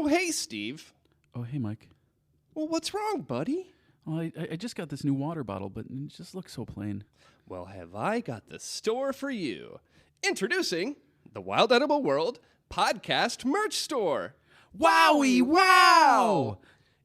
Oh, hey, Steve. Oh, hey, Mike. Well, what's wrong, buddy? Well, I just got this new water bottle, but it just looks so plain. Well, have I got the store for you. Introducing the Wild Edible World Podcast Merch Store. Wowie, wow!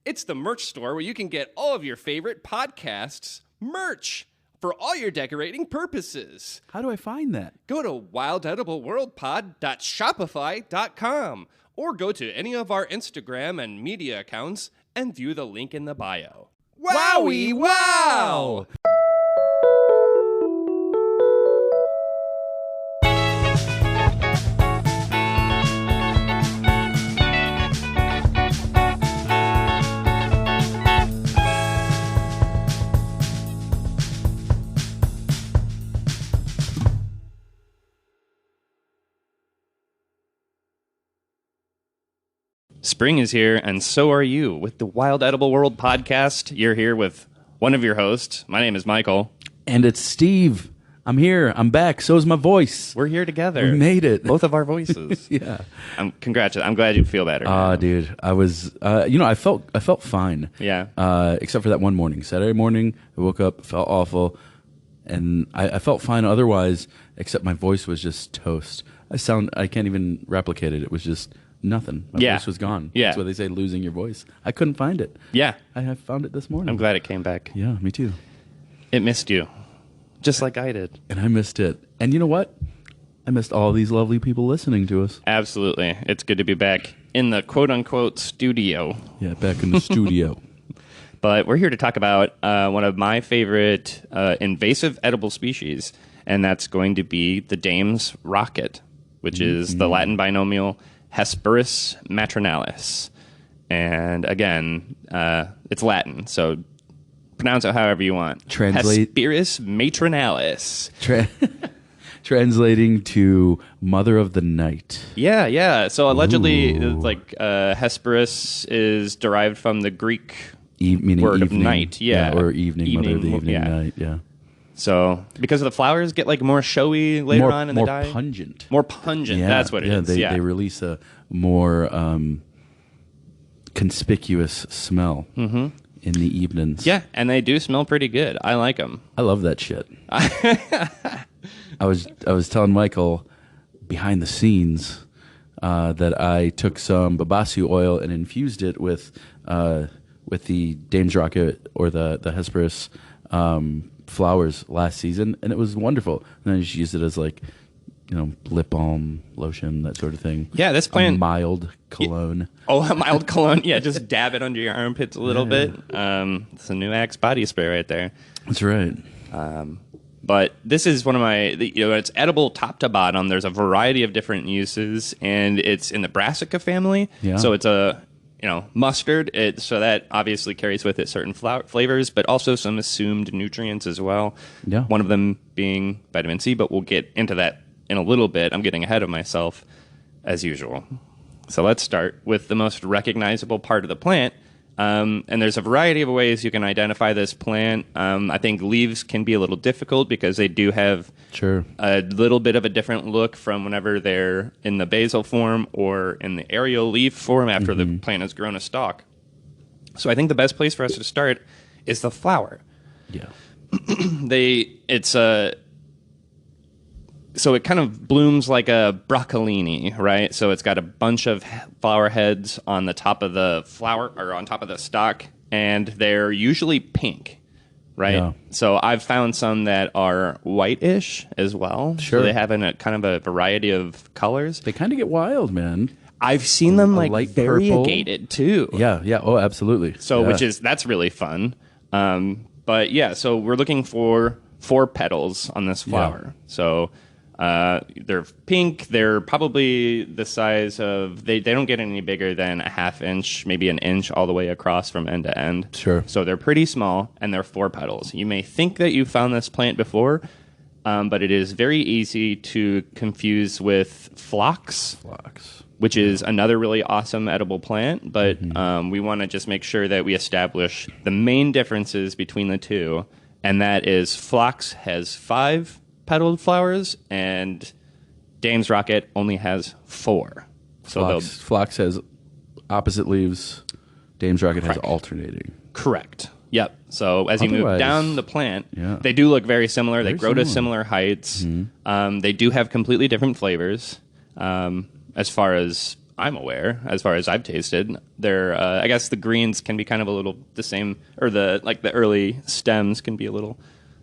It's the merch store where you can get all of your favorite podcasts merch for all your decorating purposes. How do I find that? Go to wildedibleworldpod.shopify.com or go to any of our Instagram and media accounts and view the link in the bio. Wowie, wow! Spring is here, and so are you. With the Wild Edible World podcast, you're here with one of your hosts. My name is Michael. And it's Steve. I'm here. I'm back. So is my voice. We're here together. We made it. Both of our voices. Yeah. Congratulations. I'm glad you feel better. Dude, I was, I felt fine. Yeah. Except for that one morning. Saturday morning, I woke up, felt awful, and I felt fine otherwise, except my voice was just toast. I can't even replicate it. It was just nothing. My voice was gone. Yeah. That's what they say, losing your voice. I couldn't find it. Yeah. I found it this morning. I'm glad it came back. Yeah, me too. It missed you, just like I did. And I missed it. And you know what? I missed all these lovely people listening to us. Absolutely. It's good to be back in the quote-unquote studio. Yeah, back in the studio. But we're here to talk about one of my favorite invasive edible species, and that's going to be the Dame's rocket, which is the Latin binomial Hesperis matronalis. And again, it's Latin, so pronounce it however you want. Translate. Hesperis matronalis. Translating to Mother of the Night. Yeah. So allegedly, Ooh. Hesperis is derived from the Greek Meaning word evening. of night. Yeah. Or evening, Mother of the evening, night. Yeah. So, because the flowers get more showy later on in the dye? More pungent. More pungent, Yeah, that's what it is. They release a more conspicuous smell in the evenings. Yeah, and they do smell pretty good. I like them. I love that shit. I was telling Michael behind the scenes that I took some babassu oil and infused it with the Dame's rocket or the Hesperis flowers last season, and it was wonderful. And I just used it as lip balm, lotion, that sort of thing. Yeah, this plant... A mild cologne. A mild cologne. Yeah, just dab it under your armpits a little bit. It's a new Axe body spray right there. That's right. But this is one of my, it's edible top to bottom. There's a variety of different uses, and it's in the brassica family. Yeah. So it's a, mustard. So that obviously carries with it certain flavors, but also some assumed nutrients as well. Yeah. One of them being vitamin C, but we'll get into that in a little bit. I'm getting ahead of myself, as usual. So let's start with the most recognizable part of the plant. And there's a variety of ways you can identify this plant. I think leaves can be a little difficult because they do have a little bit of a different look from whenever they're in the basal form or in the aerial leaf form after the plant has grown a stalk. So I think the best place for us to start is the flower. Yeah. So it kind of blooms like a broccolini, right? So it's got a bunch of flower heads on the top of the flower or on top of the stalk, and they're usually pink, right? Yeah. So I've found some that are whitish as well. Sure. So they have a kind of a variety of colors. They kind of get wild, man. I've seen them light variegated too. Yeah. Oh, absolutely. So yeah. That's really fun. But yeah, so we're looking for 4 petals on this flower. Yeah. So they're pink. They're probably the size of they don't get any bigger than a ½ inch, maybe an inch all the way across from end to end. Sure. So they're pretty small, and they're 4 petals. You may think that you found this plant before, but it is very easy to confuse with phlox. Which is another really awesome edible plant, but we want to just make sure that we establish the main differences between the two, and that is phlox has 5 petaled flowers, and Dame's rocket only has 4. So Phlox has opposite leaves. Dame's Rocket has Correct. alternating. Correct. Yep. So as you move Otherwise, down the plant, yeah. they do look very similar. They Very grow to similar. similar heights. They do have completely different flavors. As far as I'm aware, as far as I've tasted, they're I guess the greens can be kind of a little the same, or the early stems can be a little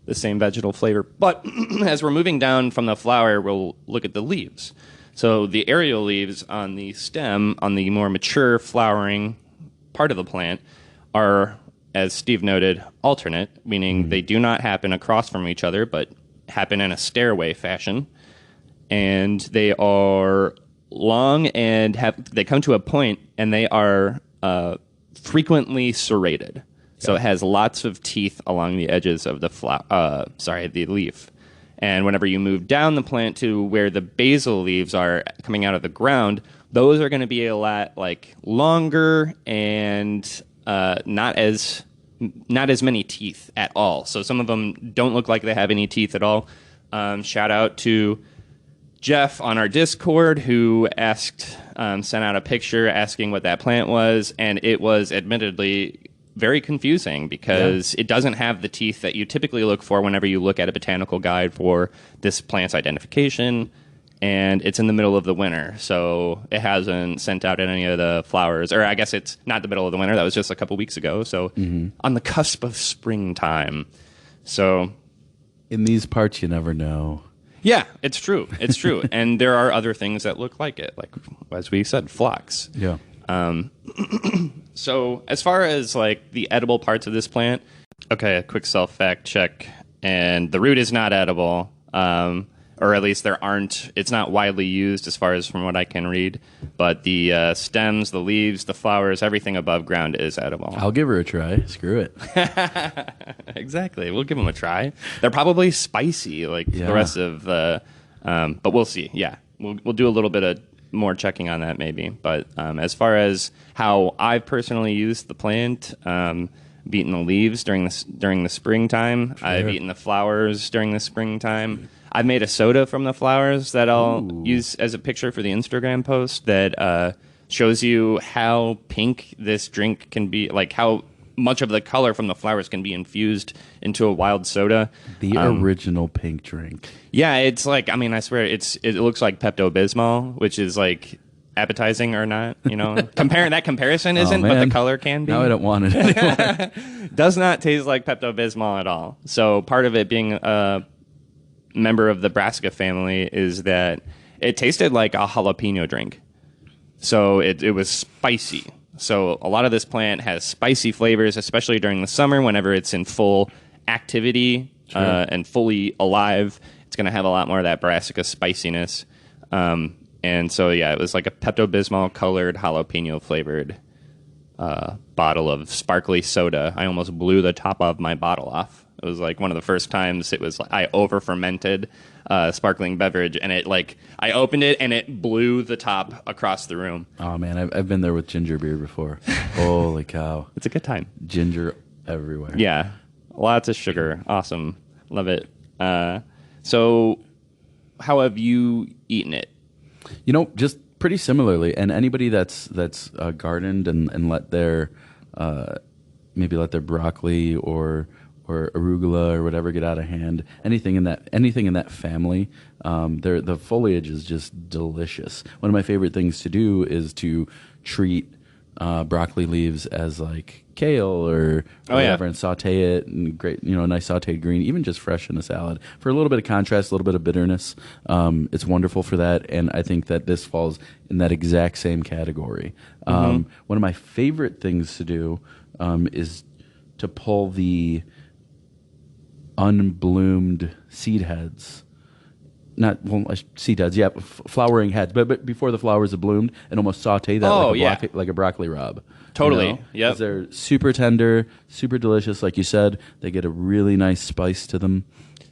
the same vegetal flavor. But as we're moving down from the flower, we'll look at the leaves. So the aerial leaves on the stem, on the more mature flowering part of the plant, are, as Steve noted, alternate, meaning they do not happen across from each other, but happen in a stairway fashion. And they are long and they come to a point, and they are frequently serrated. So it has lots of teeth along the edges of the the leaf. And whenever you move down the plant to where the basal leaves are coming out of the ground, those are going to be a lot longer and not as many teeth at all. So some of them don't look like they have any teeth at all. Shout out to Jeff on our Discord, who sent out a picture asking what that plant was, and it was admittedly very confusing because it doesn't have the teeth that you typically look for whenever you look at a botanical guide for this plant's identification, and it's in the middle of the winter, so it hasn't sent out any of the flowers, or I guess it's not the middle of the winter, that was just a couple weeks ago, so on the cusp of springtime. So in these parts, you never know. Yeah, it's true. It's true. And there are other things that look like it, like, as we said, phlox. Yeah. So as far as the edible parts of this plant, okay, a quick self-fact check, and the root is not edible, or at least it's not widely used as far as from what I can read, but the stems, the leaves, the flowers, everything above ground is edible. I'll give her a try. Screw it. Exactly. We'll give them a try. They're probably spicy the rest of the, but we'll see. Yeah, we'll do a little bit of more checking on that maybe. But as far as how I've personally used the plant, beaten the leaves during the springtime. Sure. I've eaten the flowers during the springtime. I've made a soda from the flowers that I'll use as a picture for the Instagram post that shows you how pink this drink can be, how much of the color from the flowers can be infused into a wild soda. The original pink drink. Yeah, it's I swear, it looks like Pepto-Bismol, which is appetizing or not, that comparison isn't, but the color can be. Now I don't want it anymore. Does not taste like Pepto-Bismol at all. So part of it being a member of the brassica family is that it tasted like a jalapeno drink. So it was spicy. So a lot of this plant has spicy flavors, especially during the summer whenever it's in full activity and fully alive. It's going to have a lot more of that brassica spiciness. And so, yeah, it was like a Pepto-Bismol colored jalapeno flavored bottle of sparkly soda. I almost blew the top of my bottle off. It was one of the first times I over fermented sparkling beverage, and I opened it and it blew the top across the room. Oh man, I've been there with ginger beer before. Holy cow. It's a good time. Ginger everywhere. Yeah. Lots of sugar. Awesome. Love it. So how have you eaten it? Just pretty similarly. And anybody that's gardened and let their maybe let their broccoli or arugula or whatever get out of hand, anything in that family, the foliage is just delicious. One of my favorite things to do is to treat broccoli leaves as kale or whatever, and saute it, and great, nice sauteed green, even just fresh in a salad for a little bit of contrast, a little bit of bitterness. It's wonderful for that, and I think that this falls in that exact same category. One of my favorite things to do is to pull the unbloomed seed heads. Seed heads, yeah, flowering heads, but before the flowers have bloomed, and almost saute that like a broccoli rabe. Totally, yeah. They're super tender, super delicious. Like you said, they get a really nice spice to them,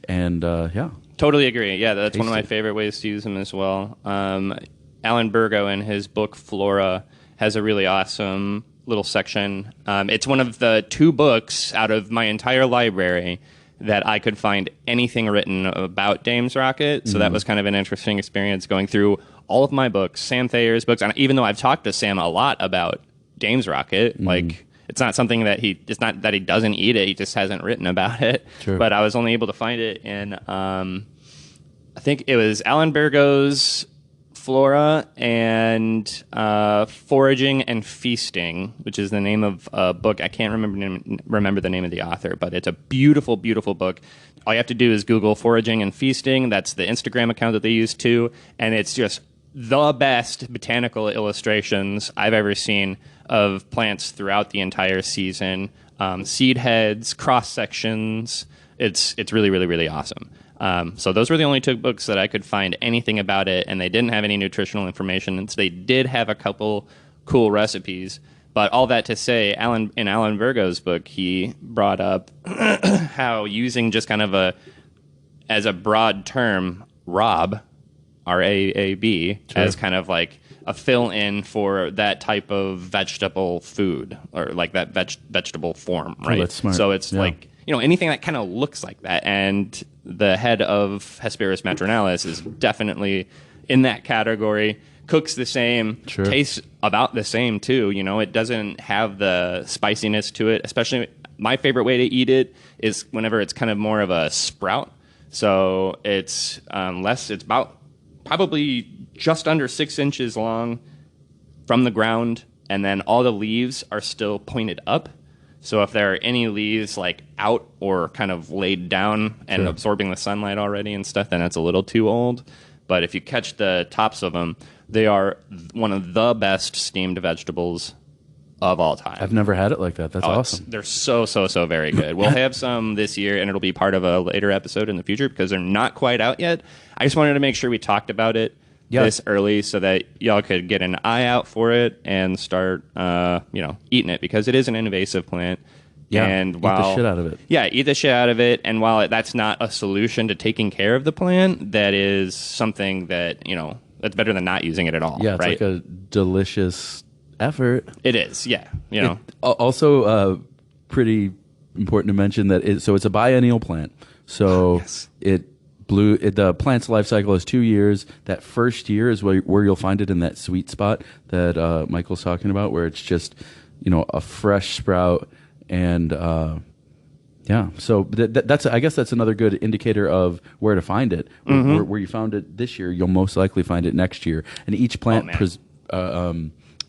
and yeah. Totally agree. Yeah, that's one of my favorite ways to use them as well. Alan Burgo, in his book Flora, has a really awesome little section. It's one of the 2 books out of my entire library that I could find anything written about Dame's Rocket. So that was kind of an interesting experience, going through all of my books, Sam Thayer's books, and even though I've talked to Sam a lot about Dame's Rocket, like it's not something that it's not that he doesn't eat it, he just hasn't written about it. Sure. But I was only able to find it in, I think it was Alan Bergo's Flora and Foraging and Feasting, which is the name of a book. I can't remember the name of the author, but it's a beautiful, beautiful book. All you have to do is Google Foraging and Feasting. That's the Instagram account that they use too, and it's just the best botanical illustrations I've ever seen of plants throughout the entire season. Seed heads, cross sections. It's really, really, really awesome. So those were the only two books that I could find anything about it, and they didn't have any nutritional information. And so they did have a couple cool recipes. But all that to say, in Alan Virgo's book, he brought up how using just kind of as a broad term, RAAB, R-A-A-B, sure, as kind of like a fill-in for that type of vegetable food, or like that vegetable form, right? Oh, that's smart. So it's like, anything that kind of looks like that. And the head of Hesperis matronalis is definitely in that category. Cooks the same, sure, tastes about the same too. It doesn't have the spiciness to it. Especially, my favorite way to eat it is whenever it's kind of more of a sprout. So it's less. It's about probably just under 6 inches long from the ground, and then all the leaves are still pointed up. So if there are any leaves like out or kind of laid down and sure, absorbing the sunlight already and stuff, then it's a little too old. But if you catch the tops of them, they are one of the best steamed vegetables of all time. I've never had it like that. That's awesome. They're so very good. We'll have some this year, and it'll be part of a later episode in the future because they're not quite out yet. I just wanted to make sure we talked about it this early so that y'all could get an eye out for it and start, eating it, because it is an invasive plant. Yeah, and eat the shit out of it. Yeah, eat the shit out of it. And while that's not a solution to taking care of the plant, that is something that, that's better than not using it at all. Yeah, it's right? like a delicious effort. It is, yeah. Also, pretty important to mention that it's a biennial plant. So yes. The plant's life cycle is 2 years. That first year is where you'll find it in that sweet spot that Michael's talking about, where it's just, a fresh sprout. And so that's, I guess that's another good indicator of where to find it. Mm-hmm. Where you found it this year, you'll most likely find it next year. And each plant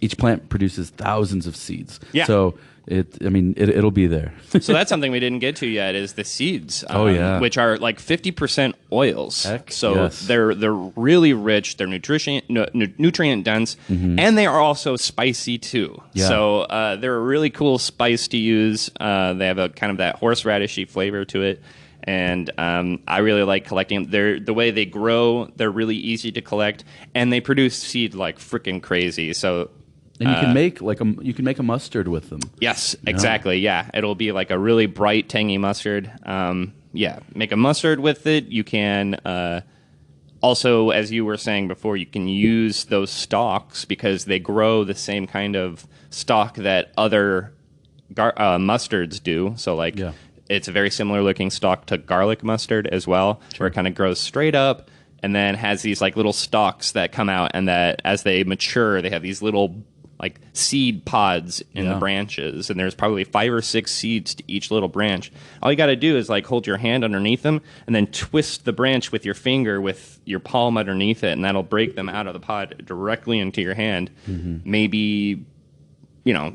each plant produces thousands of seeds. Yeah. So it'll be there. So that's something we didn't get to yet is the seeds. Which are like 50% oils. Heck, so yes. they're really rich. They're nutrient dense, and they are also spicy too. Yeah. So they're a really cool spice to use. They have a kind of that horseradishy flavor to it. And I really like collecting them. The way they grow, they're really easy to collect, and they produce seed like freaking crazy. So. And you can make a mustard with them. Yes, exactly. Yeah, it'll be like a really bright, tangy mustard. Make a mustard with it. You can also, as you were saying before, you can use those stalks because they grow the same kind of stalk that other mustards do. So, it's a very similar looking stalk to garlic mustard as well, where it kind of grows straight up and then has these like little stalks that come out, and that as they mature, they have these little like seed pods in the branches, and there's probably 5 or 6 seeds to each little branch. All you got to do is like hold your hand underneath them and then twist the branch with your finger with your palm underneath it, and that'll break them out of the pod directly into your hand. Mm-hmm. Maybe,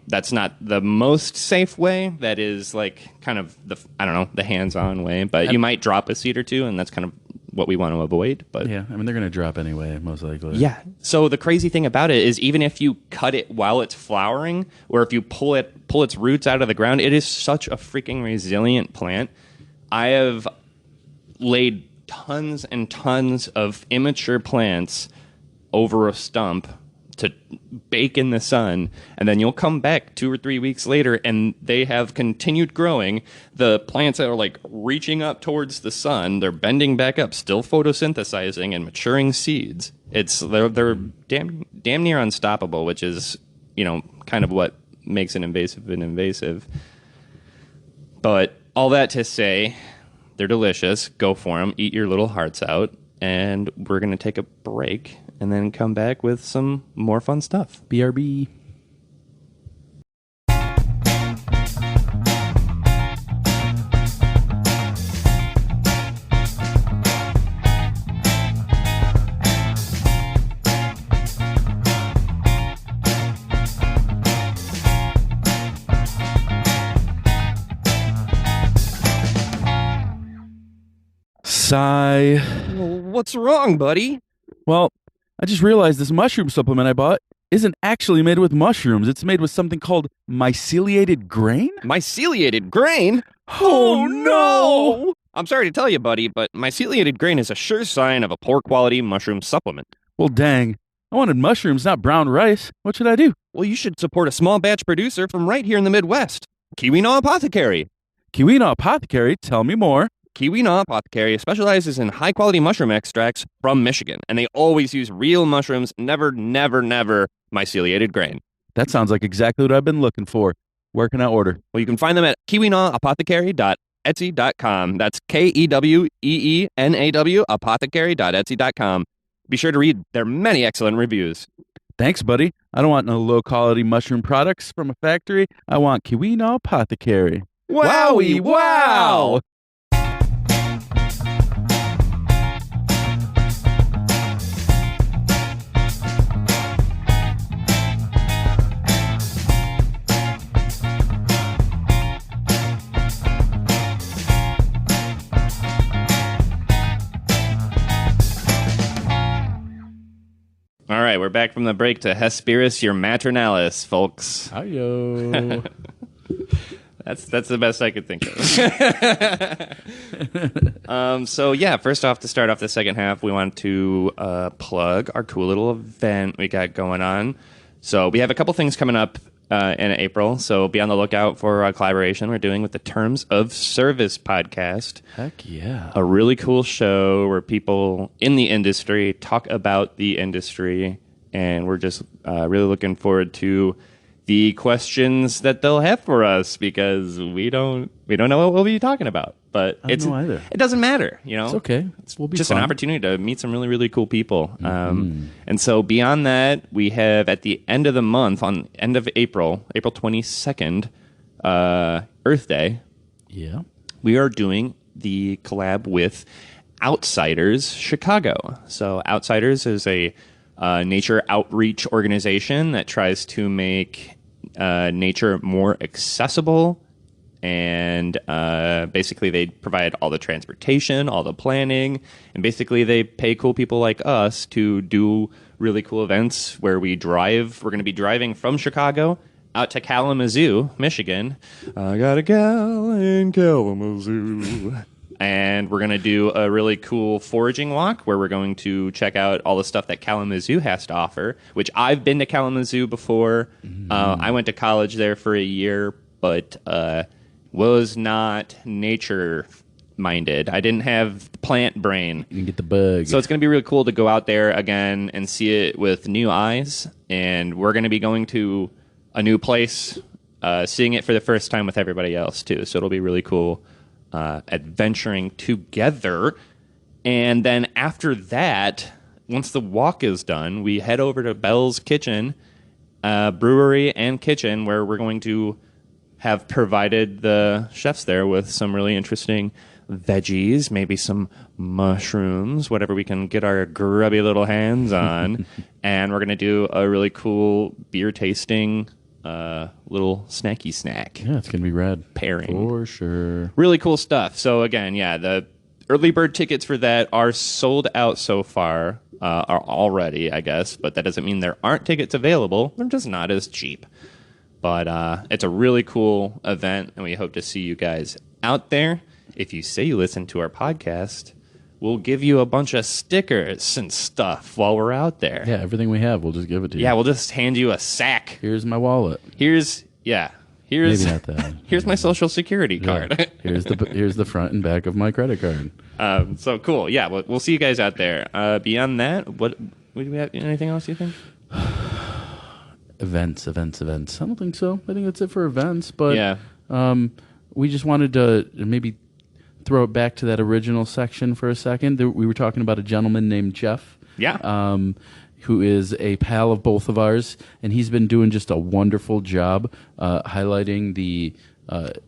that's not the most safe way. That is like kind of the hands-on way, but you might drop a seed or two, and that's kind of what we want to avoid. But yeah, they're going to drop anyway, most likely. Yeah. So the crazy thing about it is, even if you cut it while it's flowering, or if you pull its roots out of the ground, it is such a freaking resilient plant. I have laid tons and tons of immature plants over a stump to bake in the sun, and then you'll come back 2 or 3 weeks later and they have continued growing. The plants are like reaching up towards the sun, they're bending back up, still photosynthesizing and maturing seeds. They're damn near unstoppable, which is kind of what makes an invasive. But all that to say, they're delicious. Go for them, eat your little hearts out, and we're going to take a break. and then come back with some more fun stuff. BRB. Sigh. What's wrong, buddy? Well, I just realized this mushroom supplement I bought isn't actually made with mushrooms. It's made with something called myceliated grain? Myceliated grain? Oh, no! I'm sorry to tell you, buddy, but myceliated grain is a sure sign of a poor quality mushroom supplement. Well, dang. I wanted mushrooms, not brown rice. What should I do? Well, you should support a small batch producer from right here in the Midwest. Kiwinaw Apothecary. Kiwinaw Apothecary, tell me more. Kiwinaw Apothecary specializes in high-quality mushroom extracts from Michigan, and they always use real mushrooms, never myceliated grain. That sounds like exactly what I've been looking for. Where can I order? Well, you can find them at kiwinawApothecary.etsy.com. That's KEWEENAW apothecary.etsy.com. Be sure to read their many excellent reviews. Thanks, buddy. I don't want no low-quality mushroom products from a factory. I want Kiwinaw Apothecary. Wowie wow! All right, we're back from the break to Hesperis, your matronalis, folks. Hi-yo. That's the best I could think of. So yeah, first off, to start off the second half, we want to plug our cool little event we got going on. So we have a couple things coming up in April, so be on the lookout for a collaboration we're doing with the Terms of Service podcast. Heck yeah. A really cool show where people in the industry talk about the industry, and we're just really looking forward to the questions that they'll have for us, because we don't know what we'll be talking about. But I don't know either. It doesn't matter, you know. It's okay. We'll be just fun. an opportunity to meet some really, really cool people. And so beyond that, we have at the end of the month, on end of April 22nd, Earth Day. Yeah. We are doing the collab with Outsiders Chicago. So Outsiders is a nature outreach organization that tries to make nature more accessible. And basically they provide all the transportation, all the planning, and basically they pay cool people like us to do really cool events where we drive. We're going to be driving from Chicago out to Kalamazoo, Michigan. I got a gal in Kalamazoo. And we're going to do a really cool foraging walk where we're going to check out all the stuff that Kalamazoo has to offer, which I've been to Kalamazoo before. I went to college there for a year, but was not nature-minded. I didn't have plant brain. You can get the bug. So it's going to be really cool to go out there again and see it with new eyes. And we're going to be going to a new place, seeing it for the first time with everybody else, too. So it'll be really cool adventuring together. And then after that, once the walk is done, we head over to Bell's Kitchen, brewery and kitchen, where we're going to have provided the chefs there with some really interesting veggies, maybe some mushrooms, whatever we can get our grubby little hands on. And we're going to do a really cool beer tasting little snacky snack. Yeah, it's going to be rad. Pairing. For sure. Really cool stuff. So again, yeah, the early bird tickets for that are sold out so far, are already, I guess, but that doesn't mean there aren't tickets available. They're just not as cheap. But it's a really cool event, and we hope to see you guys out there. If you say you listen to our podcast, we'll give you a bunch of stickers and stuff while we're out there. Yeah, everything we have, we'll just give it to you. Yeah, we'll just hand you a sack. Here's my wallet. Here's Maybe not that. Here's my social security card. Yeah. Here's the front and back of my credit card. So cool. Yeah, we'll see you guys out there. Beyond that, what do we have? Anything else you think? Events. I don't think so. I think that's it for events. But yeah. We just wanted to maybe throw it back to that original section for a second. We were talking about a gentleman named Jeff. Yeah. who is a pal of both of ours, and he's been doing just a wonderful job highlighting the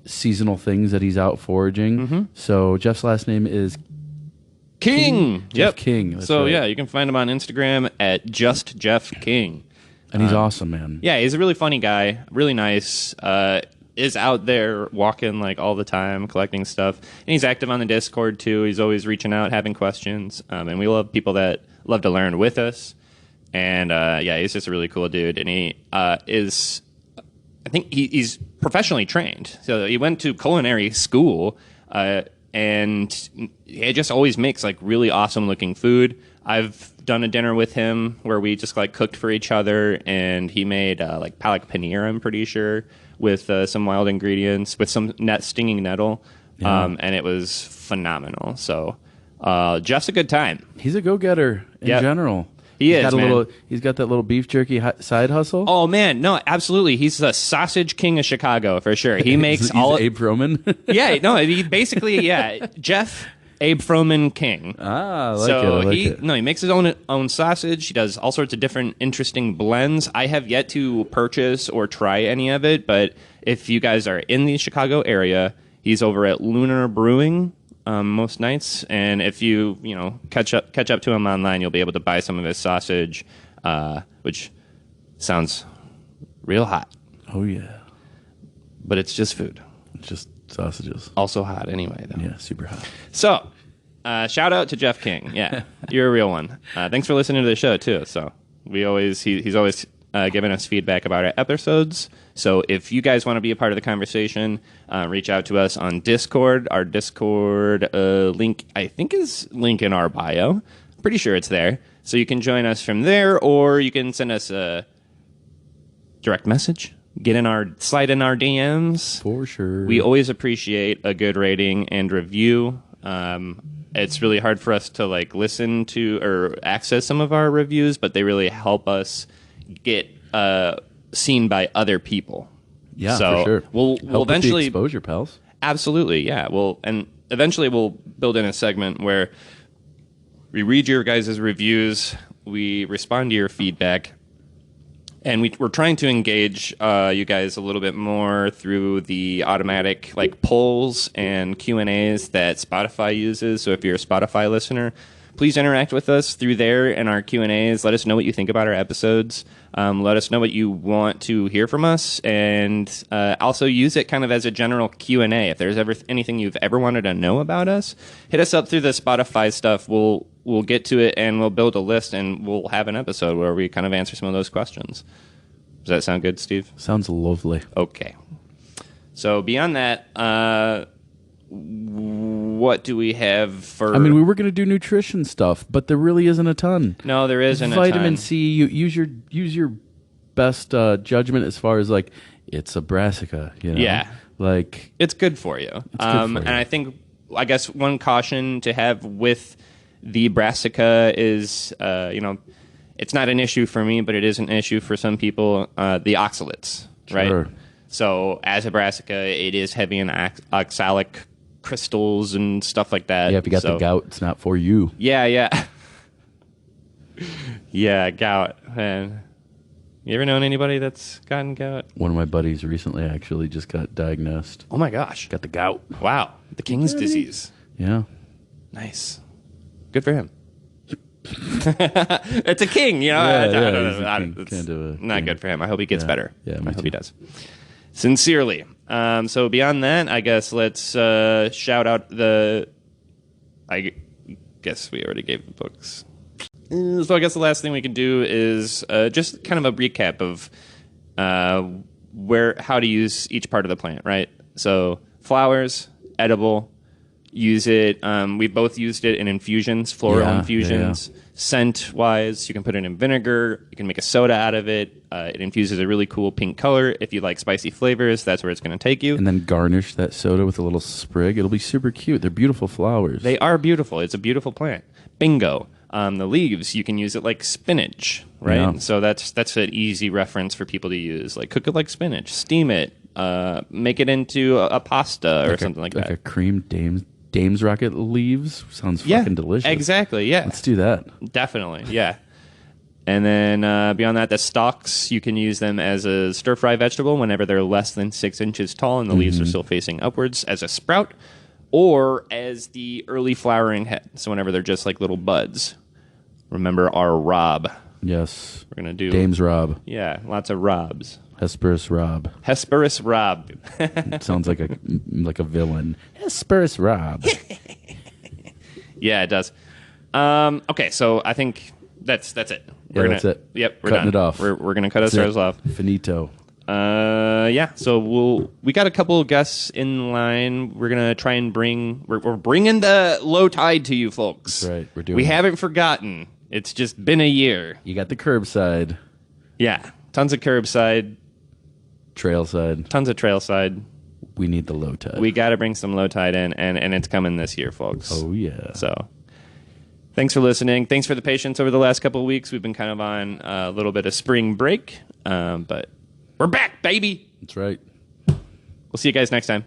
seasonal things that he's out foraging. So Jeff's last name is King. Jeff King. That's So right. yeah, you can find him on Instagram at just Jeff King. And he's awesome, man. Yeah, he's a really funny guy, really nice. Is out there walking like all the time, collecting stuff, and he's active on the Discord too. He's always reaching out, having questions, and we love people that love to learn with us. And yeah, he's just a really cool dude, and he is. I think he's professionally trained, so he went to culinary school, and he just always makes like really awesome looking food. I've done a dinner with him where we just like cooked for each other, and he made like palak paneer, I'm pretty sure, with some wild ingredients, with some stinging nettle, and it was phenomenal. So Jeff's a good time. He's a go-getter in general. He's got man. He's got that little beef jerky side hustle. Oh man, no, absolutely. He's the sausage king of Chicago for sure. He makes he's all Abe Froman. Yeah, no, he basically Jeff Abe Froman King. I like so it. he makes his own sausage. He does all sorts of different interesting blends. I have yet to purchase or try any of it, but if you guys are in the Chicago area, he's over at Lunar Brewing most nights, and if you catch up to him online, you'll be able to buy some of his sausage, which sounds real hot. Oh yeah, but it's just food. It's just sausages. Also hot anyway, though. Yeah, super hot. So, shout out to Jeff King. Yeah, you're a real one. Thanks for listening to the show too. So he's always giving us feedback about our episodes. So if you guys want to be a part of the conversation, reach out to us on Discord. Our Discord link, I think, is link in our bio. Pretty sure it's there. So you can join us from there, or you can send us a direct message. Slide in our DMs. For sure. We always appreciate a good rating and review. It's really hard for us to like listen to or access some of our reviews, but they really help us get seen by other people. Yeah, so for sure. We'll Help with eventually the exposure, pals. Absolutely, yeah. Eventually we'll build in a segment where we read your guys' reviews, we respond to your feedback, and we're trying to engage you guys a little bit more through the automatic like polls and Q&As that Spotify uses. So if you're a Spotify listener, please interact with us through there in our Q&As. Let us know what you think about our episodes. Let us know what you want to hear from us, and also use it kind of as a general Q&A. If there's ever anything you've ever wanted to know about us, hit us up through the Spotify stuff. We'll get to it, and we'll build a list, and we'll have an episode where we kind of answer some of those questions. Does that sound good, Steve? Sounds lovely. Okay. So beyond that, what do we have for... I mean, we were going to do nutrition stuff, but there really isn't a ton. No, there isn't Vitamin a ton. C, use your best judgment as far as, like, it's a brassica, you know? Yeah. Like... It's good for you. And I guess one caution to have with the brassica is, it's not an issue for me, but it is an issue for some people, the oxalates, right? Sure. So as a brassica, it is heavy in oxalic crystals and stuff like that. Yeah, if you got the gout, it's not for you. Yeah. Yeah, gout. Man. You ever known anybody that's gotten gout? One of my buddies recently actually just got diagnosed. Oh my gosh. Got the gout. Wow. The King's disease. Yeah. Nice. Good for him. It's a king, you know. It's not good for him. I hope he gets better. Yeah, I hope he does. Sincerely. So beyond that, I guess let's shout out I guess we already gave the books. So I guess the last thing we can do is just kind of a recap of how to use each part of the plant, right? So flowers, edible. Use it. We've both used it in infusions, floral infusions. Yeah. Scent-wise, you can put it in vinegar. You can make a soda out of it. It infuses a really cool pink color. If you like spicy flavors, that's where it's going to take you. And then garnish that soda with a little sprig. It'll be super cute. They're beautiful flowers. They are beautiful. It's a beautiful plant. Bingo. The leaves, you can use it like spinach, right? Yeah. So that's an easy reference for people to use. Like cook it like spinach, steam it, make it into a pasta or something like that. Like a cream Dame's Rocket leaves. Sounds fucking delicious. Exactly, yeah. Let's do that. Definitely, yeah. And then beyond that, the stalks, you can use them as a stir-fry vegetable whenever they're less than 6 inches tall and the leaves are still facing upwards, as a sprout, or as the early flowering head. So whenever they're just like little buds. Remember our Rob. Yes. We're going to do... Dame's Rob. Yeah, lots of Robs. Hesperis Rob. Hesperis Rob. Sounds like a villain. Hesperis Rob. Yeah, it does. Okay, so I think that's it. That's it. Yep, we're Cutting done. it off. We're going to cut ourselves off. Finito. Yeah. So we got a couple of guests in line. We're gonna try and we're bringing the low tide to you folks. That's right. We're doing. We haven't forgotten. It's just been a year. You got the curbside. Yeah. Tons of curbside. Trailside. Tons of trailside. We need the low tide. We got to bring some low tide in, and it's coming this year, folks. Oh yeah. So. Thanks for listening. Thanks for the patience over the last couple of weeks. We've been kind of on a little bit of spring break, but we're back, baby. That's right. We'll see you guys next time.